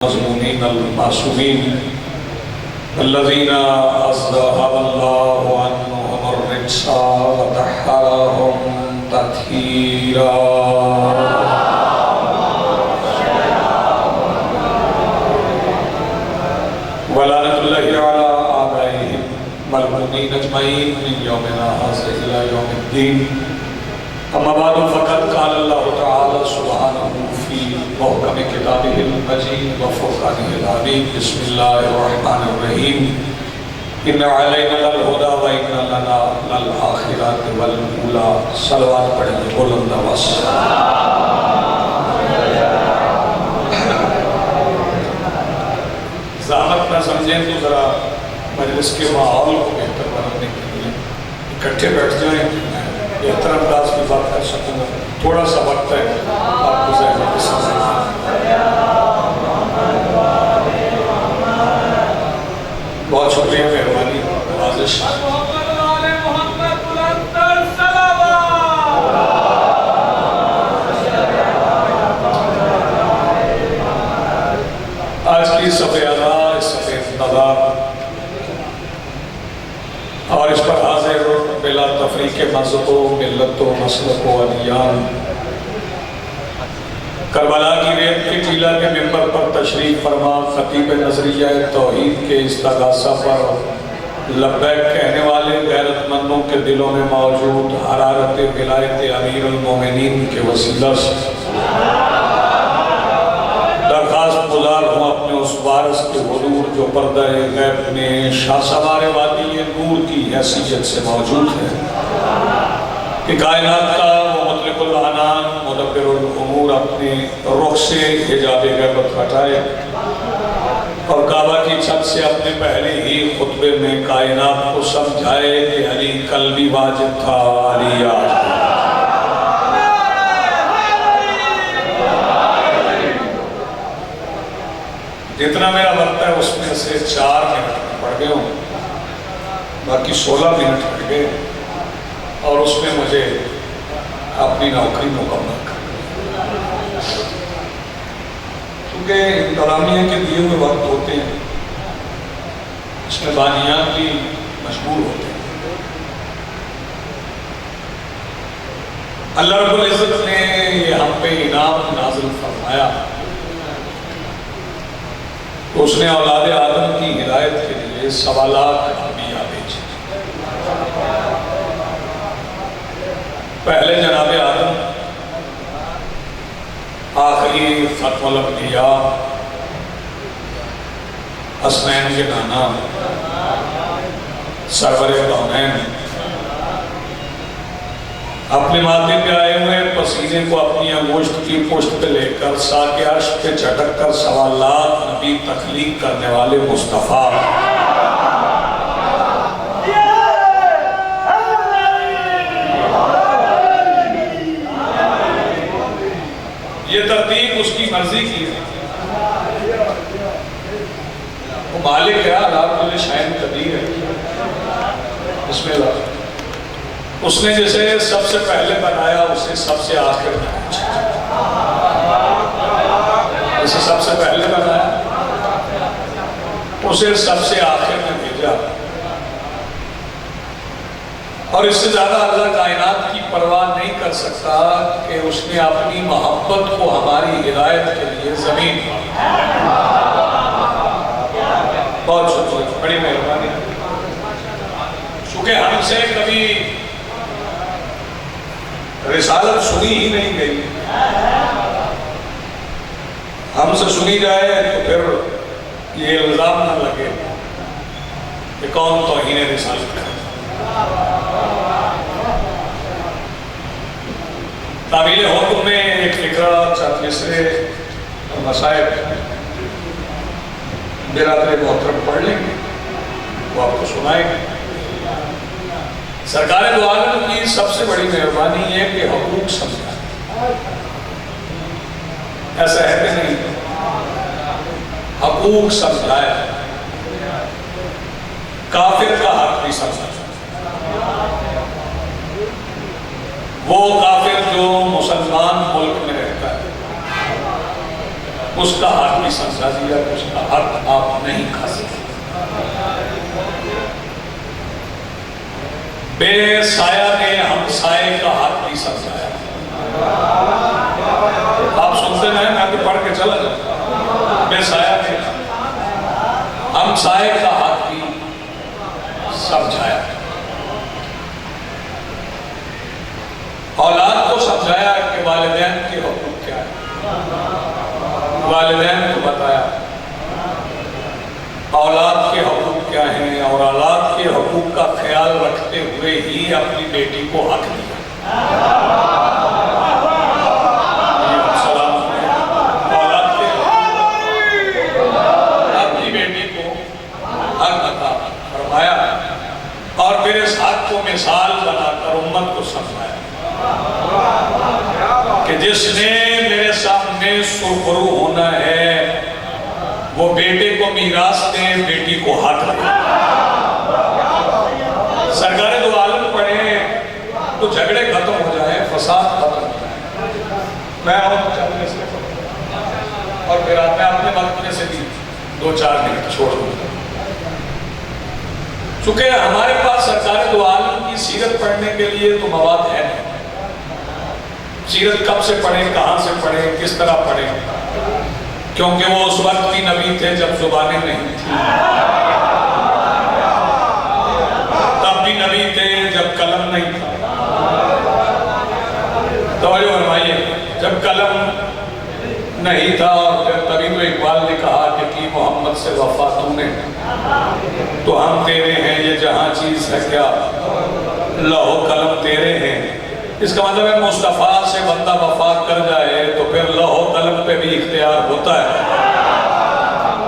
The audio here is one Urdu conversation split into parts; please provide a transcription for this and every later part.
المظلومين المعصومين الذين أذهب الله عنهم الرجس وطهرهم تطهيرا. ولعنة الله على آبائهم والمؤمنين أجمعين من يومنا هذا إلى يوم الدين. أما بعد فقد قال الله تعالى سبحانه في محكم كتابه المجيد وفرقانه الحميد. بسم الله الرحمن الرحيم. إن علينا للهدى وإن لنا للآخرة والأولى. صلوات پڑھیں بلند آواز سے. زحمت نہ سمجھیں تو ذرا مجلس کے ماحول کو بہتر بنانے کے لیے اکٹھے بیٹھ جائیں. بہتر انداز کی بات کر سکوں گا. تھوڑا سا وقت ہے آپ کو زحمت کے ساتھ. بہت شکریہ، مہربانی، نوازش. آج کی صفحہ اعلیٰ، صفحہ انتظار اور اس پر حاضر بلا تفریق مذہب و ملت و مسلک و ادیان، کربلا کی ریت کے ٹیلہ کے ممبر پر تشریف فرما خطیب نظریہ توحید کے استغاثہ پر لبیک کہنے والے غیرت مندوں کے دلوں میں موجود حرارت ولایت امیر المومنین کے وسیلہ سے درخواست گزار ہوں اپنے اس وارث کے حضور جو پردہ غیب میں شاہ سوار وادی نور کی حیثیت سے موجود ہے کہ کائنات کا وہ مطلق العنان مدبر الامور اپنے رخ سے حجاب غیبت ہٹائے اور کعبہ کی چھت سے اپنے پہلے ہی خطبے میں کائنات کو سمجھائے کہ علی قلبی واجب تھا، علی آج. جتنا میرا وقت ہے اس میں سے 4 منٹ پڑھ گئے ہوں، باقی 16 منٹ پڑھ گئے اور اس میں مجھے اپنی نوکری مکمل کرنا. کیونکہ انتظامیہ کے دیے ہوئے وقت ہوتے ہیں، اس میں بانیان بھی مجبور ہوتے ہیں. اللہ رب العزت نے یہ ہم پہ انعام نازل فرمایا. اس نے اولاد آدم کی ہدایت کے لیے سوالات انبیاء بھیجے. پہلے جناب آدم، آخری ختم الانبیاء، حسنین کے نانا، سرور کونین، اپنے ماتھے پہ آئے ہوئے پسینے کو اپنی انگشت کی پشت پہ لے کر ساکِ عرش پہ جھٹک کر سوالات نبی تخلیق کرنے والے مصطفیٰ. یہ ترتیب اس کی مرضی کی ہے. وہ مالک ہے، اللہ کل شیء قدیر ہے. بسم اللہ. اس نے جسے سب سے پہلے بنایا اسے سب سے آخر میں پہنچا. جسے سب سے پہلے بنایا اسے سب سے آخر میں بھیجا. اور اس سے زیادہ اللہ کائنات کی پرواہ نہیں کر سکتا کہ اس نے اپنی محبت کو ہماری ہدایت کے لیے زمین. بہت شکریہ، بڑی مہربانی. چونکہ ہم سے کبھی رسالت سنی ہی نہیں گئی، ہم سے سنی جائے تو پھر یہ الزام نہ لگے کہ کون توہین رسالت کرے. تعبیل حکم میں ایک فکرہ چند مصرے اور مسائب برادر محترم پڑھ لیں گے، وہ آپ کو سنائیں گے. سرکار دو عالم کی سب سے بڑی مہربانی ہے کہ حقوق سمجھا. ایسا ہے کہ نہیں؟ حقوق سمجھایا، کافر کا حق بھی سمجھا. وہ کافر جو مسلمان ملک میں رہتا ہے، اس کا حق بھی سمجھا دیا، اس کا حق آپ نہیں کھا سکتے۔ بے سایہ نے ہم سائے کا حق بھی سمجھایا۔ آپ سنتے نہیں، میں تو پڑھ کے چلا جاتا۔ بے سایہ نے ہم سائے کا حق بھی سمجھایا۔ اولاد کو سمجھایا کہ والدین کے حقوق کیا ہے، والدین کو بتایا اولاد کے حقوق کیا ہیں، اور اولاد کے حقوق کا خیال رکھتے ہوئے ہی اپنی بیٹی کو حق دیا۔ اولاد کے اپنی بیٹی کو حق عطا فرمایا، اور پھر اس حق کو مثال بنا کر امت کو سمجھایا کہ جس نے میرے سامنے سرخرو ہونا ہے وہ بیٹے کو میراث دیں، بیٹی کو حق دیں۔ سرکار دو عالم پڑھیں تو جھگڑے ختم ہو جائیں، فساد ختم ہو جائیں۔ میں اور چلنے سے اور پھر آپ نے اپنے وقت میں سے بھی 2-4 منٹ چھوڑ دوں۔ چونکہ ہمارے پاس سرکار دو عالم کی سیرت پڑھنے کے لیے تو مواد ہے نہیں۔ سیرت کب سے پڑھیں، کہاں سے پڑھیں، کس طرح پڑھیں، کیونکہ وہ اس وقت بھی نبی تھے جب زبانیں نہیں تھیں، تب بھی نبی تھے جب قلم نہیں تھا۔ توجہ فرمائیے، جب قلم نہیں تھا، اور تبھی تو اقبال نے کہا کہ کی محمد سے وفا تو نے، تو ہم تیرے ہیں، یہ جہاں چیز ہے کیا، لوح قلم تیرے ہیں۔ اس کا مطلب ہے مصطفیٰ سے بندہ وفا کر جائے تو پھر لوح و قلم پہ بھی اختیار ہوتا ہے،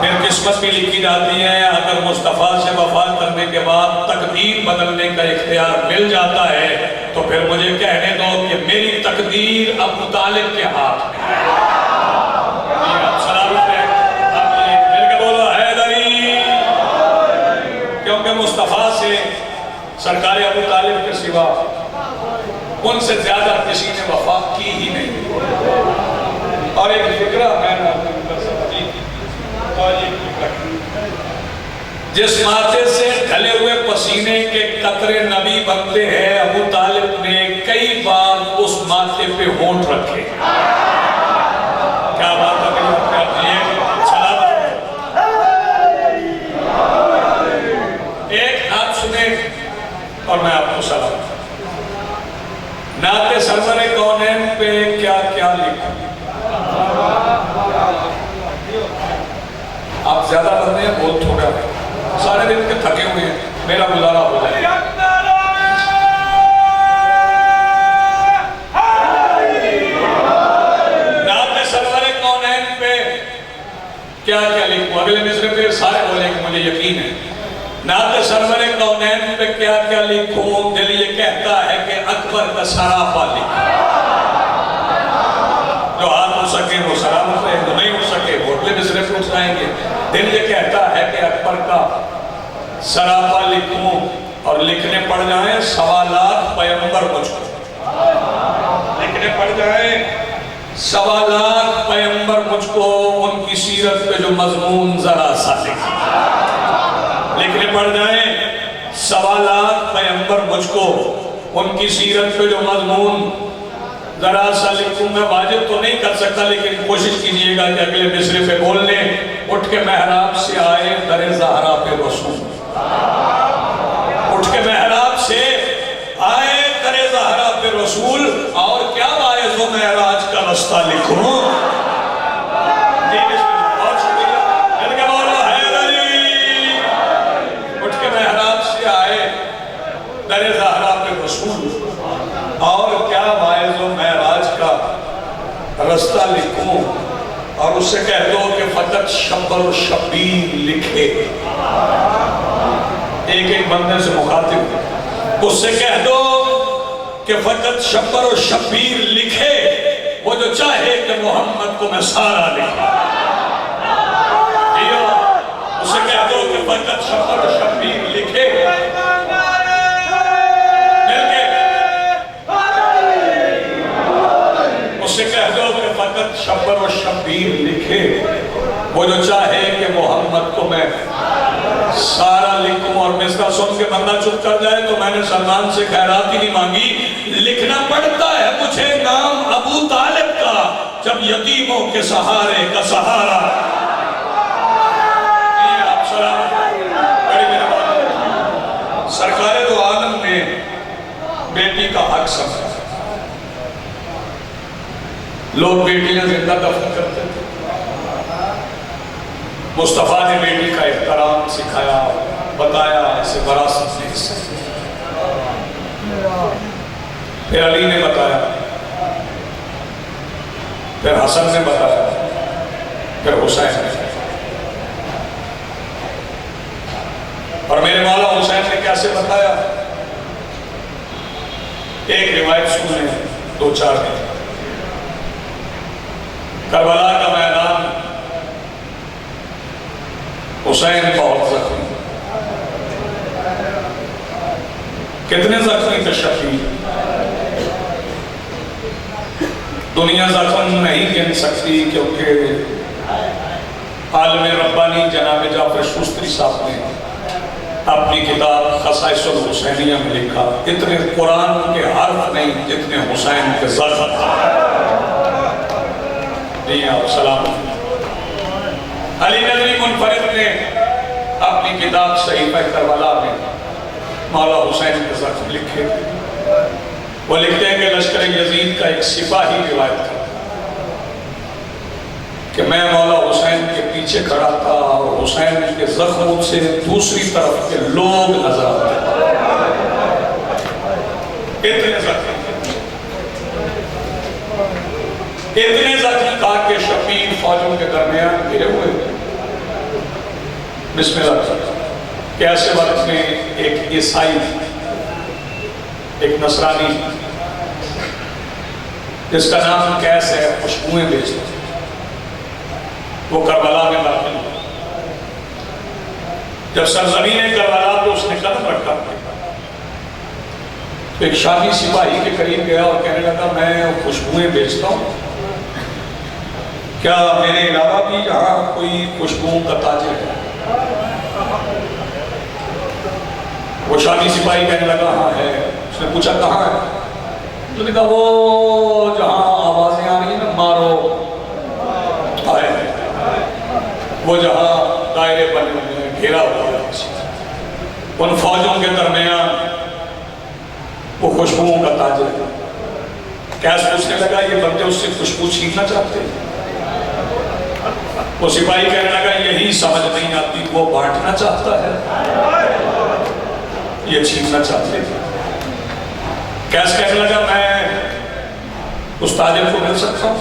پھر قسمت بھی لکھی جاتی ہے۔ اگر مصطفیٰ سے وفا کرنے کے بعد تقدیر بدلنے کا اختیار مل جاتا ہے تو پھر مجھے کہنے دو کہ میری تقدیر ابو طالب کے ہاتھ میں ہے۔ کیونکہ مصطفیٰ سے سرکار ابو طالب کے سوا ان سے زیادہ کسی نے وفا کی ہی نہیں۔ اور ایک فکرہ میں نے جس ماتھے سے ڈھلے ہوئے پسینے کے قطرے نبی بنتے ہیں، ابو طالب نے کئی بار اس ماتھے پہ ہونٹ رکھے۔ کیا بات ہے، ایک نعت سنیں اور میں آپ کو سلام۔ نعت سرور کونین پہ کیا کیا لکھوں۔ آپ زیادہ بندے ہیں، بہت تھوڑا ہے، سارے دن کے تھکے ہوئے ہیں، میرا گزارا ہو جائے۔ نعت سرور کونین پہ کیا کیا لکھوں، اگلے مصرے پہ سارے بولیں کہ مجھے یقین ہے۔ نعت سرور کونین پہ کیا کیا لکھوں، دل یہ کہتا ہے کہ اکبر کا سراپا لکھوں۔ جو ہاتھ ہو سکے وہ سلامت رہے، جو نہیں ہو سکے وہ اگلے مصرے پہ اٹھ جائیں گے۔ دل یہ کہتا ہے کہ اکبر کا سراپا لکھوں، اور لکھنے پڑ جائیں سوالات پیمبر مجھ کو، لکھنے پڑ جائیں سوالات پیمبر مجھ کو، ان کی سیرت پہ جو مضمون ذرا سا لکھنے پڑ جائیں سوالات پیمبر مجھ کو، ان کی سیرت پہ جو مضمون ذرا سا لکھوں۔ میں واجب تو نہیں کر سکتا، لیکن کوشش کیجئے گا کہ اگلے مصرے پہ بولنے، اٹھ کے محراب سے آئے در زہرا پہ رسول، اٹھ کے محراب سے آئے در زہرا پہ رسول، اور کیا واعظ و معراج کا رستہ لکھوں۔ در زہرا پہ رسول، اور کیا واعظ و معراج کا رستہ لکھوں، اور اس سے کہہ دو کہ فقط شبر و شبیر لکھے۔ ایک ایک بندے سے مخاطب، اس سے کہہ دو کہ فقط شبر و شبیر لکھے، وہ جو چاہے کہ محمد کو میں سارا لکھے۔ اس سے کہہ دو کہ فقط شبر و شبیر لکھے، سے کہہ دو کہ فقط شبر و شبیر لکھے، جو چاہے کہ محمد کو میں سارا لکھوں اور مصرع سن کے بندہ چپ کر جائے تو میں نے سلمان سے خیرات ہی نہیں مانگی، لکھنا پڑتا ہے مجھے نام ابو طالب کا جب یتیموں کے سہارے کا سہارا۔ آپ سلام بڑی مہربانی۔ سرکار دو عالم نے بیٹی کا حق سمجھا، لوگ بیٹیاں زندہ دفن کرتے تھے، مصطفیٰ نے بیٹی کا احترام سکھایا، بتایا اسے وراثت میں حصہ۔ پھر علی نے بتایا، پھر حسن نے بتایا، پھر حسین نے، اور میرے مولا حسین نے کیسے بتایا؟ ایک روایت سنیں، دو چار دن۔ کربلا کا میدان، حسین بہت زخمی، کتنے زخمی تھے شفیع؟ دنیا زخم نہیں گن سکتی، کیونکہ عالم ربانی جناب جعفر شوستری صاحب نے اپنی کتاب خصائص الحسینیہ میں لکھا اتنے قرآن کے حرف نہیں جتنے حسین کے زخم۔ جی آپ سلام۔ علی ندوی منفرد نے اپنی کتاب صحیفہ کربلا میں مولا حسین کے زخم لکھے۔ وہ لکھتے ہیں کہ لشکر یزید کا ایک سپاہی روایت تھا کہ میں مولا حسین کے پیچھے کھڑا تھا اور حسین کے زخموں سے دوسری طرف کے لوگ نظر آتے اتنے زخم تھا کہ شفیع فوجوں کے درمیان گرے ہوئے۔ بسم اللہ۔ کہ ایسے وقت میں ایک عیسائی، ایک نصرانی جس کا نام کیس ہے، خوشبوئیں بیچتا، وہ کربلا میں داخل ہوا۔ جب سرزمین کربلا پہ اس نے قدم رکھا تو ایک شامی سپاہی کے قریب گیا اور کہنے لگا میں خوشبوئیں بیچتا ہوں، کیا میرے علاوہ بھی یہاں کوئی خوشبوؤں کا تاجر ہے؟ وہ شامی سپاہی کہنے لگا ہاں ہے۔ اس نے پوچھا کہاں ہے؟ تو نے کہا وہ جہاں آوازیں آ رہی ہیں نا مارو آئے، وہ جہاں دائرے بنے ہوئے ہیں، گھیرا ہوا ہے، ان فوجوں کے درمیان وہ خوشبوؤں کا تاجر ہے۔ کیس پوچھنے لگا یہ بندے اس سے خوشبو چھیننا چاہتے ہیں؟ وہ سپاہی کہنے لگا یہی سمجھ نہیں آتی، وہ بانٹنا چاہتا ہے، یہ چھیننا چاہتے ہیں۔ کیس کہنے لگا میں اس تاجر کو مل سکتا ہوں؟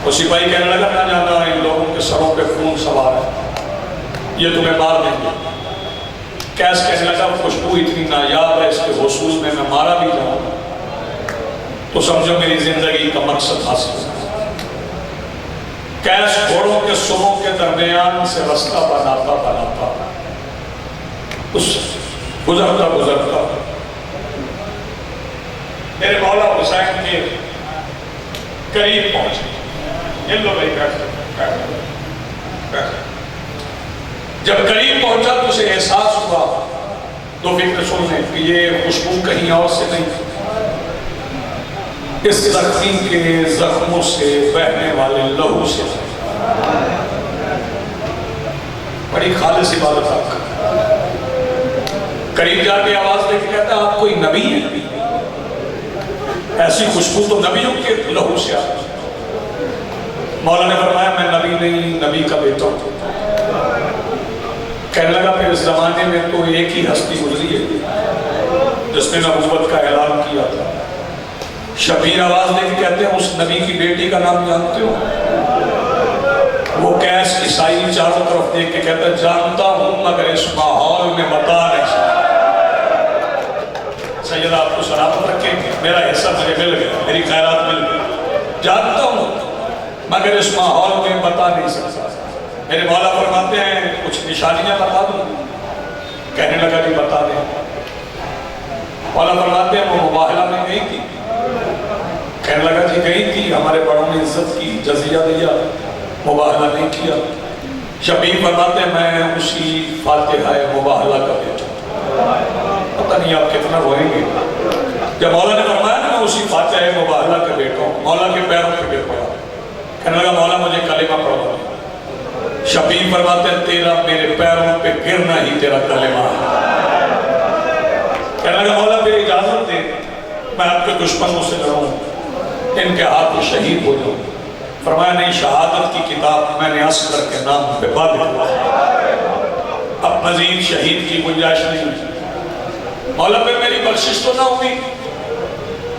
وہ سپاہی کہنے لگا نہ جانا، ان لوگوں کے سروں پہ خون سوار ہے، یہ تمہیں مار دیں گے۔ کیس کہنے لگا خوشبو اتنی نایاب ہے، اس کے حصول میں مارا بھی جاؤں تو سمجھو میری زندگی کا مقصد حاصل ہے۔ کیس گھوڑوں کے سروں کے درمیان سے رستہ بناتا اس گزرتا میرے مولا حسین کے قریب پہنچے۔ یہ لو بھائی جب قریب پہنچا تو اسے احساس ہوا، دو فکر سننے کہ یہ خوشبو کہیں اور سے نہیں، اس زخمی کے زخموں سے بہنے والے لہو سے۔ بڑی خالص عبادت آپ کا۔ قریب جا کے آواز دے کے کہتا ہے آپ کوئی نبی ہے؟ ایسی خوشبو تو نبیوں کے لہو سے آتی۔ مولا نے فرمایا میں نبی نہیں، نبی کا بیٹا ہوں۔ کہنے لگا پھر اس زمانے میں تو ایک ہی ہستی گزری ہے جس نے نبوت کا اعلان کیا تھا۔ شبیر آواز دے کے کہتے ہیں اس نبی کی بیٹی کا نام جانتے ہو؟ وہ کیس عیسائی چاروں طرف دیکھ کے کہتا ہے جانتا ہوں مگر اس ماحول میں بتا نہیں سکتا۔ سیدہ آپ کو سلامت رکھیں، میرا حصہ مجھے مل گیا، میری خیرات مل گئی، جانتا ہوں مگر اس ماحول میں بتا نہیں سکتا۔ میرے مولا فرماتے ہیں کچھ نشانیاں بتا دوں؟ کہنے لگا جی بتا دیں۔ مولا فرماتے ہیں وہ مباہلہ میں گئی تھی؟ کہنے لگا جی گئی تھی، ہمارے بڑوں نے عزت کی، جزیہ دیا، مباہلہ نہیں کیا. شبیر فرماتے ہیں میں اسی فاتحہ مباہلہ کا بیٹا. پتہ نہیں آپ کتنا روئیں گے. جب مولا نے فرمایا نا میں اسی فاتحہ مباہلہ کا بیٹا ہوں, مولا کے پیروں پہ گر پڑا. کہنے لگا مولا مجھے کلمہ پڑھا. شبیر فرماتے ہیں تیرا میرے پیروں پہ گرنا ہی تیرا کلمہ ہے. کہنے لگا مولا میری اجازت دے میں آپ کے دشمنوں سے لڑوں, ان کے ہاتھ شہید ہو جاؤں. فرمایا نہیں, شہادت کی کتاب میں نے اصغر کے نام پہ بند کیا, اب مزید شہید کی گنجائش نہیں. مولا پھر میری بخشش تو نہ ہوئی.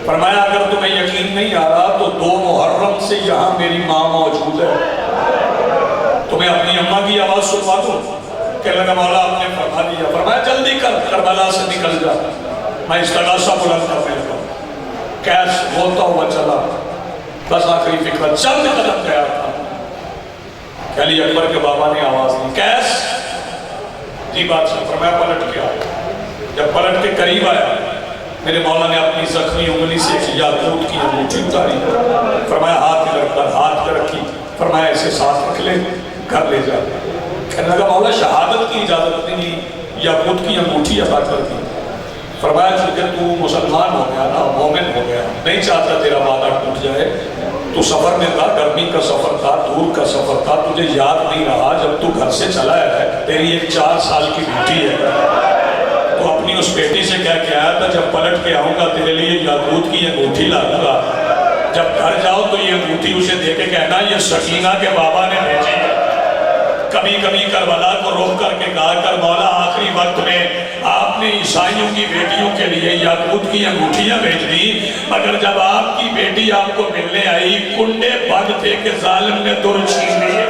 فرمایا اگر تمہیں یقین نہیں آ رہا تو 2 محرم سے یہاں میری ماں موجود ہے, تمہیں اپنی اماں کی آواز سنوا دوں. کہنے لگا مولا آپ نے فرما دیا. فرمایا جلدی کر, کربلا سے نکل جا. میں استغاثہ بلند کرنے لگا. کیس ہوتا ہوا چلا, بس آخری فکر چند قدم گیا تھا کہ علی اکبر کے بابا نے آواز دی, کیس جی بادشاہ. فرمایا پلٹ کے آیا. جب پلٹ کے قریب آیا میرے مولا نے اپنی زخمی انگلی سے ایک یاقوت کی انگوٹھی اتاری. فرمایا ہاتھ ادھر کر, ہاتھ پہ رکھی. فرمایا اسے ساتھ رکھ لے, گھر لے جا. کہنے لگا مولا شہادت کی اجازت نہیں, یاقوت کی انگوٹھی عطا کر دی. فرمایا چونکہ تو مسلمان ہو گیا نا, مومن ہو گیا, نہیں چاہتا تیرا وعدہ ٹوٹ جائے. تو سفر میں تھا, گرمی کا سفر تھا, دور کا سفر تھا, تجھے یاد نہیں رہا جب تو گھر سے چلا ہے تیری ایک 4 سال کی بیٹی ہے, تو اپنی اس بیٹی سے کہہ کے آیا تھا جب پلٹ کے آؤں گا تیرے لیے یاقوت کی انگوٹھی لا دوں گا. جب گھر جاؤ تو یہ انگوٹھی اسے دے کے کہنا یہ سکینہ کے بابا نے بھیجی ہے. کبھی کبھی کربلا کو روک کر کے کہا کر مولا آخری وقت میں آپ نے عیسائیوں کی بیٹیوں کے لیے یاقوت کی انگوٹھیاں بھیج دی, مگر جب آپ کی بیٹی آپ کو ملنے آئی کنڈے بند تھے کہ ظالم نے در چھین لیے.